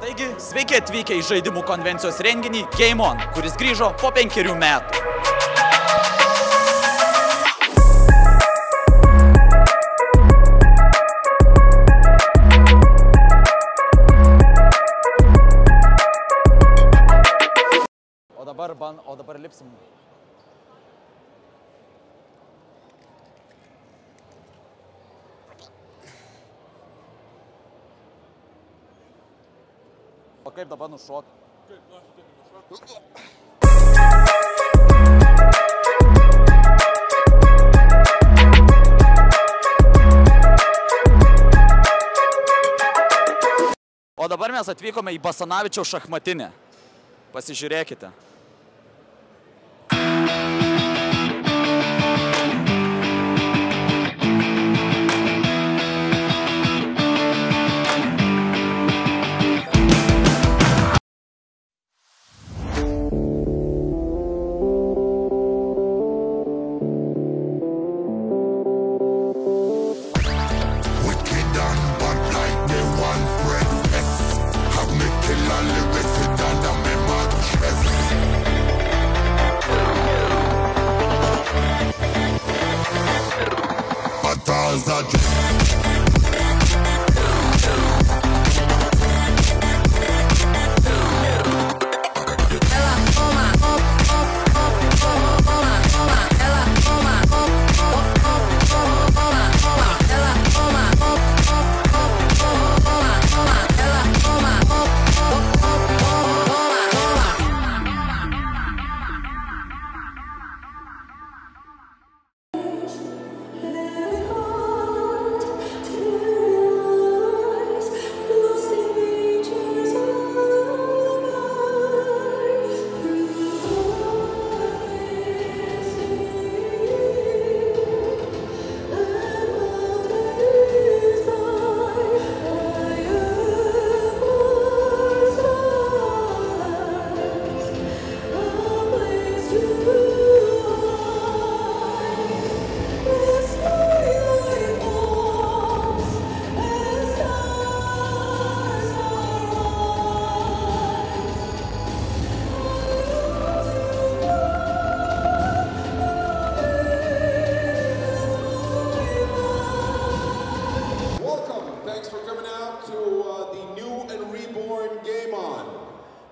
Taigi, sveiki atvykę į žaidimų konvencijos renginį Game On, kuris grįžo po 5 metų. O dabar lipsim. O kaip dabar nušok? O dabar mes atvykome į Basanavičiaus šachmatinę. Pasižiūrėkite.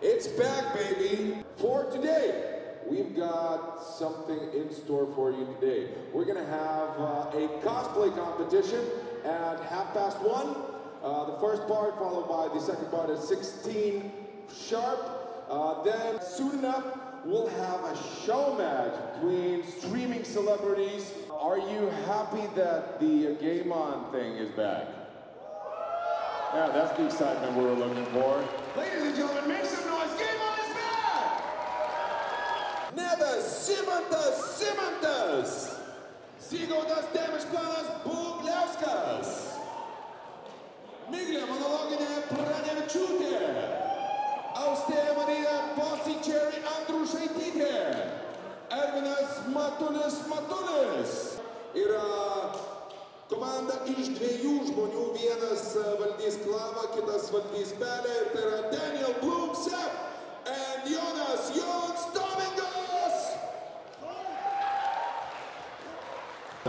It's back, baby. For today, we've got something in store for you today. We're gonna have a cosplay competition at 1:30. The first part followed by the second part at 16 sharp. Then soon enough, we'll have a show match between streaming celebrities. Are you happy that the Game On thing is back? Yeah, that's the excitement we were looking for. Ladies and gentlemen, make some noise. Game On is back! Nedas Simantas! Sigaudas Demešplanas Bugliauskas! Miglė Monologinė Pranevičiūtė! Austėja Marija Bossy-Cherry Andrušaitytė! Ervinas Matulis! Yra komanda iš 2 žmonių, vienas valdys klavą, kitas valdys pelę, ir tai yra Daniel Blumsepp and Jonas Domingas!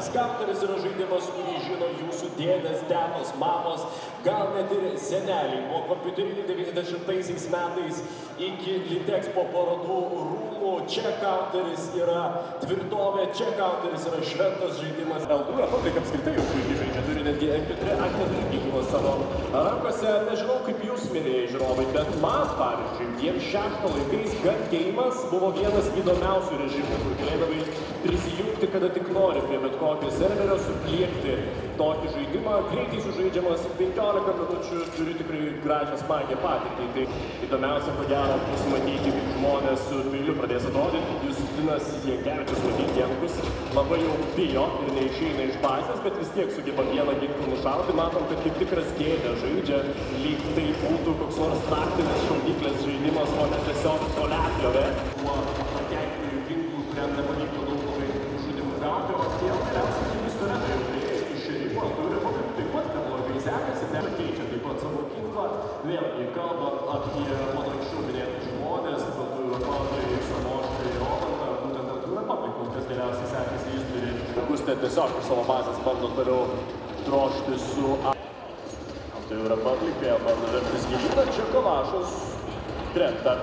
Skaptaras yra žaidimas, kurį žino jūsų dėdės, tetos, mamos, gal net ir seneliai. Nuo kompiuterinių 90-aisiais metais iki Litexpo parodų rūmų Checkouteris yra tvirtovė, Checkouteris yra šventas žaidimas. L2 Republic apskritai jau puikiai žaidžia, turi netgi MP3 ginklą savo rankose. Nežinau, kaip jūs, mėlyjei žiūrovai, bet man, pavyzdžiui, Diems 6 laikais Gun Game'as buvo vienas įdomiausių režimų, kur galėdavai prisijungti, kada tik nori prie bet kokio serverio, supliekti tokį žaidimą, greitai sužaidžiamas 15 minučių, turi tikrai gražią smagią patirtį. Tai įdomiausia, ko gero, bus matyti, kaip žmonės su peiliu pradės atrodyti. Justinas Jankevičius, matyti, Jankus labai jau bijo ir neišeina iš bazės, bet vis tiek sugeba vieną ginklą nušauti. Matom, kad kaip tikras dėdė žaidžia, lyg tai būtų koks nors taktinis šaudyklės žaidimas, o ne tiesiog toliapjovė. Tuo patekti ginklų, kuriam nepavyko daug labai žudimų gauti, o tie tikriausiai pistoletai jau priėjęs iš šerifo turi, taip pat neblogai sekasi, keičia taip pat savo ginklą. Vėlgi, kalbant apie mano anksčiau minėtus žmonės, Baltųjų Europai, Samošką ir Rolandą, būtent Baltųjų Europai, kol kas geriausiai sekėsi, jis turi. Gustė tiesiog iš savo bazės bando toliau drožti su Baltųjų Europai, vėl bando vertis gilina, čia Kalašas krenta.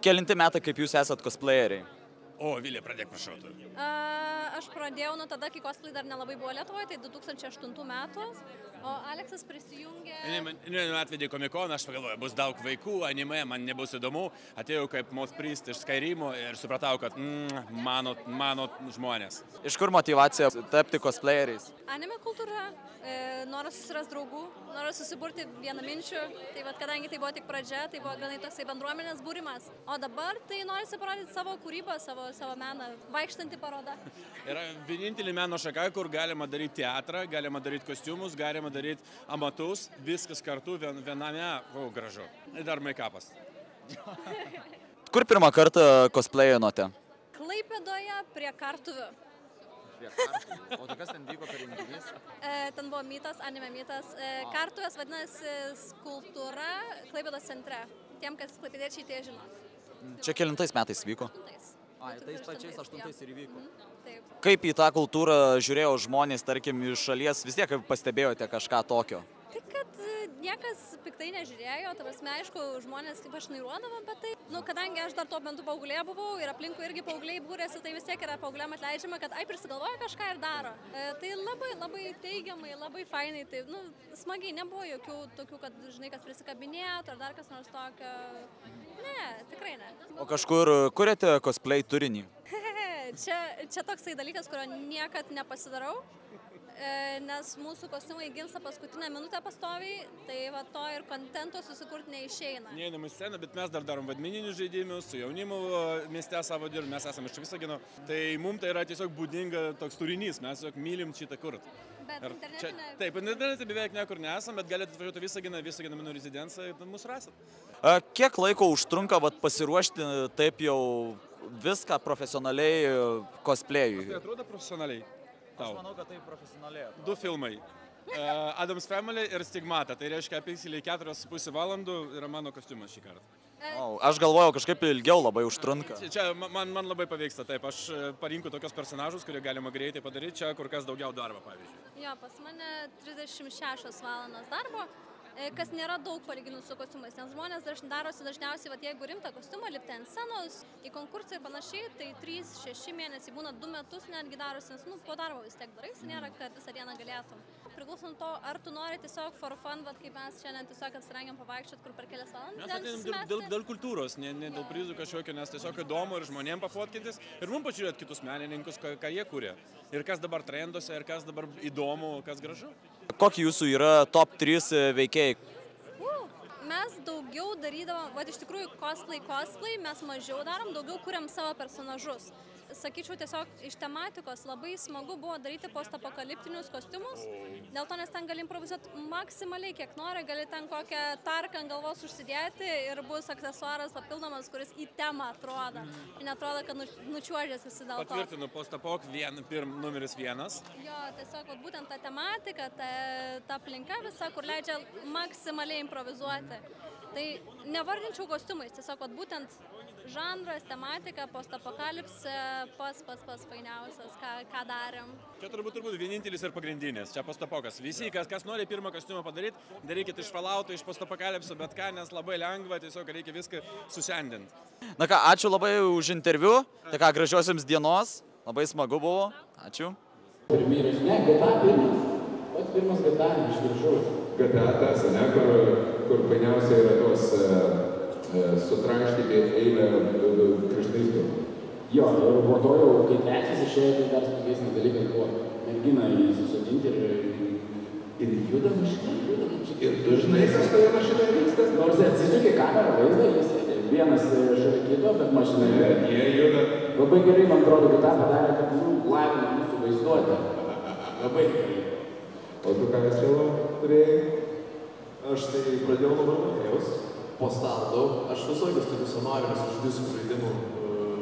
Kelinti metai, kaip jūs esat cosplayeriai? O, Vilė, pradėk prašau. Aš pradėjau nuo tada, kai cosplay dar nelabai buvo Lietuvoje, tai 2008 metų, o Aleksas prisijungė... Atvedė komikoną, aš pagalvojau, bus daug vaikų, anime, man nebus įdomu. Atėjau kaip Moth Priest iš Skyrimo ir supratau, kad mano žmonės. Iš kur motyvacija tapti cosplayeriais? Anime kultūra, noras susirasti draugų, noras susiburti vienaminčių, tai vat, kadangi tai buvo tik pradžia, tai buvo ganai toksai bendruomenės būrimas, o dabar tai norisi parodyti savo kūrybą, savo meną, vaikštanti paroda. Yra vienintelė meno šaka, kur galima daryti teatrą, galima daryti kostiumus, galima daryti amatus, viskas kartu viename, gražu. Ir dar make-upas. Kur pirmą kartą cosplayinote? Klaipėdoje prie Kartuvių. O tai kas ten vyko per renginys? Ten buvo mytas, anime mytas. Kartuvės vadinasi skulptūra Klaipėdos centre. Tiem, kas klaipėdiečiai, tie žino. Čia kelintais metais vyko? 8. Ai, tais pačiais 8 ir įvyko. Taip. Kaip į tą kultūrą žiūrėjo žmonės, tarkim, iš šalies, vis tiek pastebėjote kažką tokio? Tai kad Niekas piktai nežiūrėjo, ta prasme, aišku, žmonės kaip aš nairuodavo, bet tai, kadangi aš dar tuo metu paauglė buvau ir aplinkui irgi paaugliai būrėsi, tai vis tiek yra paaugliam atleidžiama, kad prisigalvoja kažką ir daro. Tai labai, labai teigiamai, labai fainai, tai, smagiai, nebuvo jokių tokių, kad, žinai, kas prisikabinėtų ar dar kas nors tokio. Ne, tikrai ne. O kažkur kuriate cosplay turinį? Čia toksai dalykas, kurio niekad nepasidarau. Nes mūsų kostiumai gimsta paskutinę minutę pastoviai, tai va to ir kontento susikurti neišeina. Neeinam į sceną, bet mes dar darom vadmeninius žaidimus, su jaunimu mieste savo dirbam, mes esame iš Visagino. Tai mums tai yra tiesiog būdinga toks turinys, mes tiesiog mylim šitą kurti. Bet internetinė... Taip, internete beveik niekur nesam, bet galite atvažiuoti Visagino menų rezidenciją ir mūsų rasit. Kiek laiko užtrunka pasiruošti taip jau viską profesionaliai cosplayui? Tai atrodo profesionaliai. Aš manau, kad tai profesionaliai. 2 filmai. Adams Family ir Stigmata. Tai reiškia apyksiliai 4,5 valandų yra mano kostiumas šį kartą. Aš galvojau, kažkaip ilgiau labai užtrunka. Čia man labai pavyksta, taip. Aš parinku tokios personažus, kurie galima greitai padaryti. Čia kur kas daugiau darbo, pavyzdžiui. Jo, pas mane 36 valandos darbo. Kas nėra daug palyginus su kostiumais, nes žmonės darosi dažniausiai, jeigu rimtą kostiumą, lipti ant scenos, į konkursą ir panašiai, tai 3-6 mėnesiai, būna 2 metus netgi darosi, nes po darbo vis tiek darai, nėra, kad visą dieną galėtum. Priklausom to, ar tu nori tiesiog for fun, kaip mes šiandien tiesiog atsirengiam pavaikščiot, kur per kelias valandas. Mes dėl kultūros, ne dėl prizų kažkokio, nes tiesiog įdomu ir žmonėm pafotkintis ir mums pažiūrėti kitus menininkus, ką jie kūrė. Ir kas dabar trenduose, ir kas dabar įdomu, kas gražu. Kokie jūsų yra top 3 veikėjai? Mes daugiau darydavom, iš tikrųjų cosplay, mes mažiau darom, daugiau kuriam savo personažus. Sakyčiau, tiesiog iš tematikos labai smagu buvo daryti postapokaliptinius kostiumus, dėl to, nes ten gali improvizuoti maksimaliai, kiek nori, gali ten kokią tarką ant galvos užsidėti ir bus aksesuaras papildomas, kuris į temą atrodo. Ir netrodo, kad nučiuožės visi dėl to. Patvirtinu, postapok numeris 1. Jo, tiesiog būtent ta tematika, ta aplinka visa, kur leidžia maksimaliai improvizuoti. Tai nevardinčiau kostiumais, tiesiog būtent žanras, tematika, postapokalipsė, pats fainiausias, ką darėm. Čia turbūt vienintelis ir pagrindinis, čia postapokas. Visi, kas nori pirmą kostiumą padaryti, darykit iš Fallouto, iš postapokalipsio, bet ką, nes labai lengva, tiesiog reikia viską susendinti. Na ką, ačiū labai už interviu, tai ką, gražiosiams dienos, labai smagu buvo, ačiū. Pirmi įrašinė, GTA pirmas, pats pirmas GTA iš viršaus. GTA tas, ne, kur fainiausia yra tos sutrankštyti eilę kraštaistų. Jo, ir po to jau, kai trečias išėjo, tai dar smagesnis dalykas buvo merginą įsisodinti ir juda mašina. Ir dažnai tas toje mašinoje vyksta. Nors atsisukė kamerą vaizdą, jis vienas šalia kito, bet mašina jie juda. Labai gerai, man atrodo, kad tą padarė, kad lavina mūsų vaizduotę. Labai gerai. O tu ką Vestelo turėjai? Aš tai pradėjau nuo Barbatėjaus. Po stalo daug. Aš visą laiką turiu scenarius iš diskų žaidimų,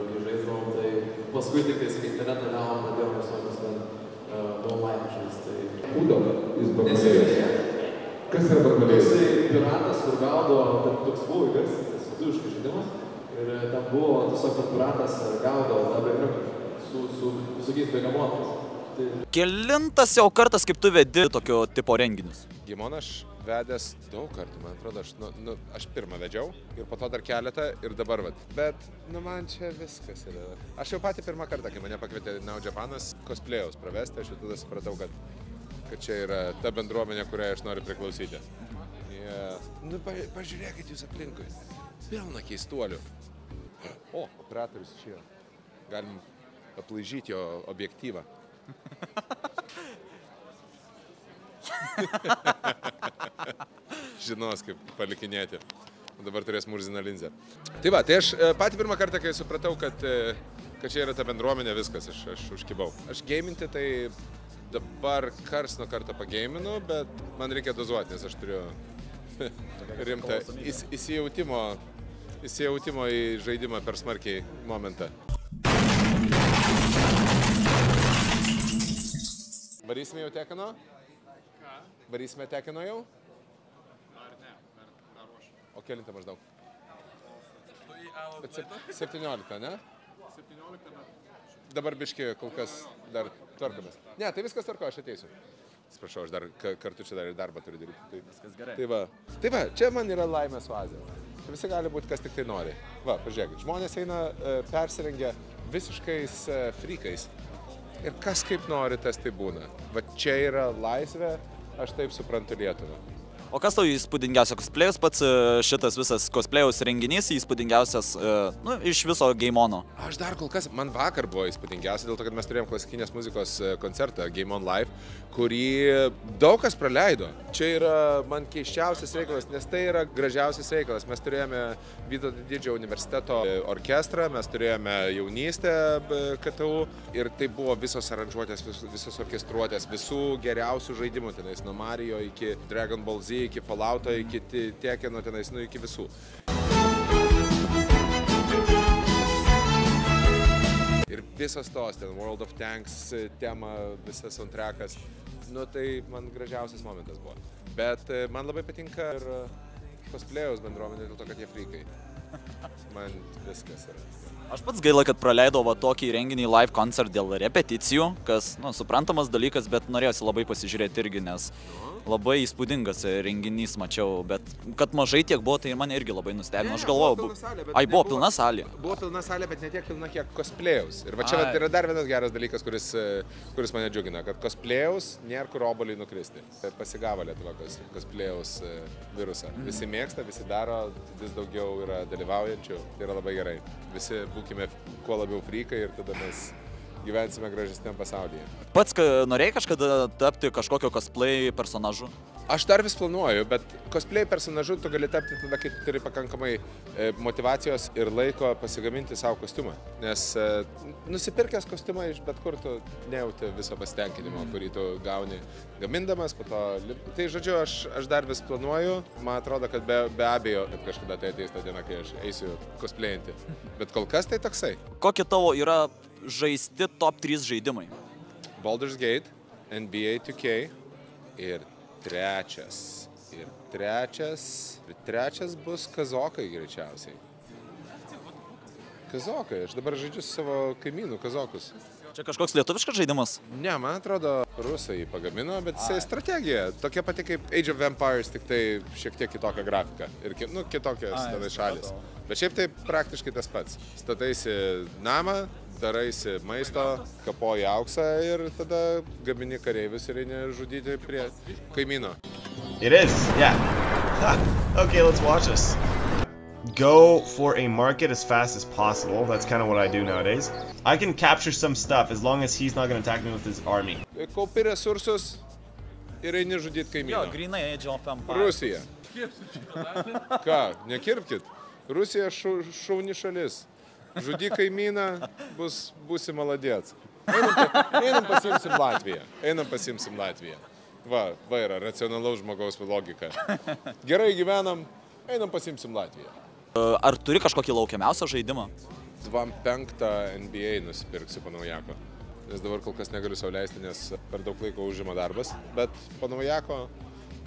kai žaisdavom, tai paskui tik tais, kai internetą gavom, pradėjom visokius ten online žaisti. Būdom, jis Barbatėjas. Kas yra Barbatėjas? Jisai piratas, kur gaudo, toks buvo įgarsintas, lietuviškas žaidimas. Ir ten buvo tiesiog, kad piratas gaudo su visokiais begamotais. Kelintas jau kartas, kaip tu vedi tokio tipo renginius? Gimon aš vedęs daug kartų, man atrodo, aš pirmą vedžiau ir po to dar keletą ir dabar vat. Bet, man čia viskas yra. Aš jau patį pirmą kartą, kai mane pakvietė Now Japanas cosplayaus pravesti, aš jau tada supratau, kad čia yra ta bendruomenė, kuriai aš noriu priklausyti. Pažiūrėkit jūs aplinkui. Pilna keistuolių. O, operatorius čia. Galim aplaižyti jo objektyvą. Žinos, kaip palikinėti. Dabar turės murziną linzę. Tai va, tai aš patį pirmą kartą, kai supratau, kad čia yra ta bendruomenė, viskas, aš užkibau. Aš geiminti, tai dabar kars nuo karto pageiminu, bet man reikia dozuoti, nes aš turiu rimtą įsijautimo į žaidimą per smarkiai momentą. Varysime jau Tekino? Ką? Varysime Tekino jau? Ar ne, dar ruošiu. O kelintą maždaug? 17, ne? 17 metų. Dabar biški kol kas dar tvarkomės. Ne, tai viskas tvarko, aš ateisiu. Atsiprašau, aš dar kartu čia dar ir darbą turiu daryti. Viskas gerai. Tai va, čia man yra laimės oazė. Čia visi gali būti, kas tik tai nori. Va, pažiūrėkit, žmonės eina persirengę visiškais frykais. Ir kas kaip nori, tas tai būna. Va, čia yra laisvė, aš taip suprantu Lietuvą. O kas tau įspūdingiausia cosplayus, pats šitas visas cosplayus renginys įspūdingiausias iš viso Gameono? Aš dar kol kas, man vakar buvo įspūdingiausia, dėl to, kad mes turėjom klasikinės muzikos koncertą Gameon Live, kurį daug kas praleido. Čia yra man keisčiausias reikalas, nes tai yra gražiausias reikalas. Mes turėjome Vytauto Didžiojo universiteto orkestrą, mes turėjome jaunystę KTU ir tai buvo visos aranžuotės, visos orkestruotės, visų geriausių žaidimų tenais, nuo Mario iki Dragon Ball Z, iki Fallouto, iki Tekeno tenais, iki visų. Ir visas tos, ten World of Tanks tema, visas soundtrackas, tai man gražiausias momentas buvo. Bet man labai patinka ir cosplayaus bendruomenė dėl to, kad jie frykai. Man viskas yra. Aš pats gaila, kad praleidau tokį renginį live koncert dėl repeticijų, kas, suprantamas dalykas, bet norėjusi labai pasižiūrėti irgi, nes labai įspūdingas renginys mačiau, bet kad mažai tiek buvo, tai mane irgi labai nustebino. Aš galvojau, buvo pilna salė. Buvo pilna salė, bet ne tiek pilna, kiek cosplayaus. Ir va čia yra dar vienas geras dalykas, kuris mane džiugina, kad cosplayaus nėra kur obuoliai nukristi. Pasigavo Lietuva cosplayaus virusą. Visi mėgsta, visi daro, vis daugiau yra dalyvaujančių. Tai yra labai gerai. Visi būkime kuo labiau frykai ir tada mes gyvensime gražesniam pasaulyje. Pats norėjai kažkada tapti kažkokio cosplay personažu? Aš dar vis planuoju, bet cosplay personažu tu gali tapti tada, kai turi pakankamai motivacijos ir laiko pasigaminti savo kostiumą. Nes nusipirkęs kostiumą iš bet kur tu nejauti viso pasitenkinimo, kurį tu gauni gamindamas, po to... Tai žodžiu, aš dar vis planuoju, man atrodo, kad be abejo, kad kažkada tai ateis ta diena, kai aš eisiu cosplayinti. Bet kol kas tai toksai. Kokie tavo yra žaisti top 3 žaidimai? Baldur's Gate, NBA 2K ir trečias bus kazokai greičiausiai. Kazokai, aš dabar žaidžiu su savo kaimynų kazokus. Čia kažkoks lietuviškas žaidimas? Ne, man atrodo, rusai jį pagamino, bet jisai strategija. Tokia pati kaip Age of Empires, tik tai šiek tiek kitokia grafika. Ir kitokios tada šalis. Bet šiaip tai praktiškai tas pats. Stataisi namą, daraisi maisto, kapoji auksą ir tada gamini kareivius ir eini žudyti prie kaimyno. It is, yeah. Okay, let's watch this. Go for a market as fast as possible. That's kind of what I do nowadays. I can capture some stuff as long as he's not going to attack me with his army. Kaupi resursus ir eini žudyti kaimyno. Jo, grinai Age of Empires. Rusija. Ką, nekirpkit. Rusija šauni šalis. Žudyk kaimyną, būsi maladėts. Einam pasimsim Latviją. Va yra racionalaus žmogaus logika. Gerai gyvenam, einam pasimsim Latviją. Ar turi kažkokį laukiamiausią žaidimą? 25 NBA nusipirksiu po naujako. Nes dabar kol kas negaliu sau leisti, nes per daug laiko užima darbas. Bet po naujako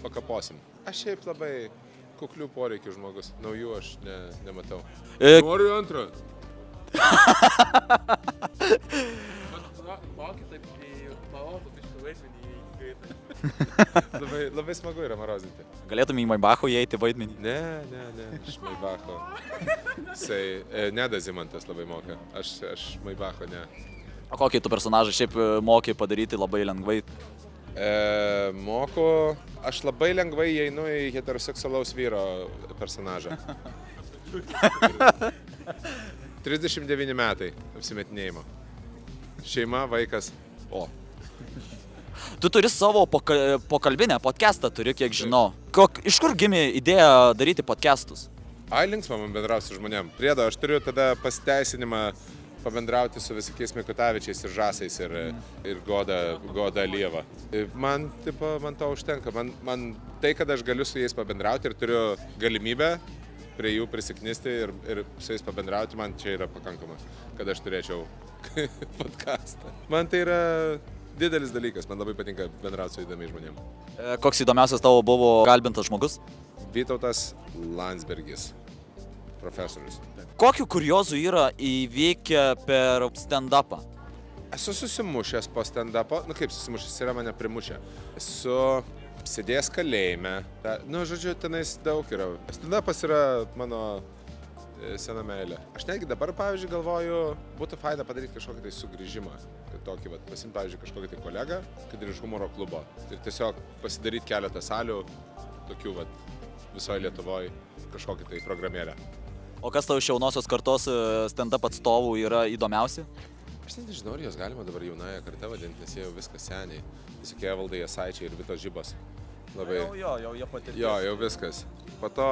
pakaposim. Aš šiaip labai kuklių poreikių žmogus. Naujų aš nematau. Noriu antrą. Labai smagu yra marozinti. Galėtum į Maibacho įeiti vaidmenį? Ne, aš Maibacho. Jisai Nedazimantas labai moka. Aš Maibacho ne. O kokį tu personažą šiaip moki padaryti labai lengvai? Moku. Aš labai lengvai įeinu į heteroseksualaus vyro personažą. 39 metai apsimetinėjimo. Šeima, vaikas. O. Tu turi savo pokalbinę podcastą, kiek žinau. Iš kur gimė idėja daryti podcastus? Linksma man bendrauti su žmonėm. Priedo, aš turiu tada pasiteisinimą pabendrauti su visokiais Mikutavičiais ir Žasais ir Goda Lieva. Man to užtenka. Man tai, kad aš galiu su jais pabendrauti ir turiu galimybę prie jų prisiknisti ir su jais pabendrauti, man čia yra pakankama, kad aš turėčiau podcastą. Man tai yra didelis dalykas, man labai patinka bendrauti su įdomiais žmonėm. Koks įdomiausias tavo buvo kalbintas žmogus? Vytautas Landsbergis, profesorius. Kokių kuriozų yra įvykę per stand-upą? Esu susimušęs po stand-upo, nu kaip susimušęs, yra mane primušę. Esu sėdėjęs kalėjime. Nu, žodžiu, tenais daug yra. Stand-upas yra mano sena meilė. Aš netgi dabar, pavyzdžiui, galvoju, būtų faina padaryti kažkokį tai sugrįžimą. Kad tokį, pasimti, pavyzdžiui, kažkokį tai kolegą, kad ir iš humoro klubo. Ir tiesiog pasidaryti keletą salių, tokių, visoje Lietuvoje, kažkokį tai programėlę. O kas tau iš jaunosios kartos stand-up atstovų yra įdomiausi? Aš nežinau, ar jos galima dabar jaunąją kartą vadinti, nes jie jau viskas seniai. Visokie Evaldai Jasaičiai ir Vitos Žibos. Labai... Jau jie patirtis. Jo, jau viskas. Po to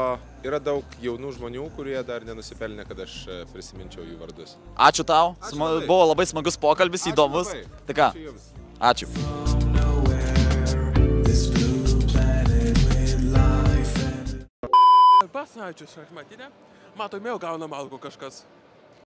yra daug jaunų žmonių, kurie dar nenusipelnė, kad aš prisiminčiau jų vardus. Ačiū tau. Buvo labai smagus pokalbis, įdomus. Tai ką? Ačiū. Basaičius šachmatinė. Matomėjau, gaunam algo kažkas.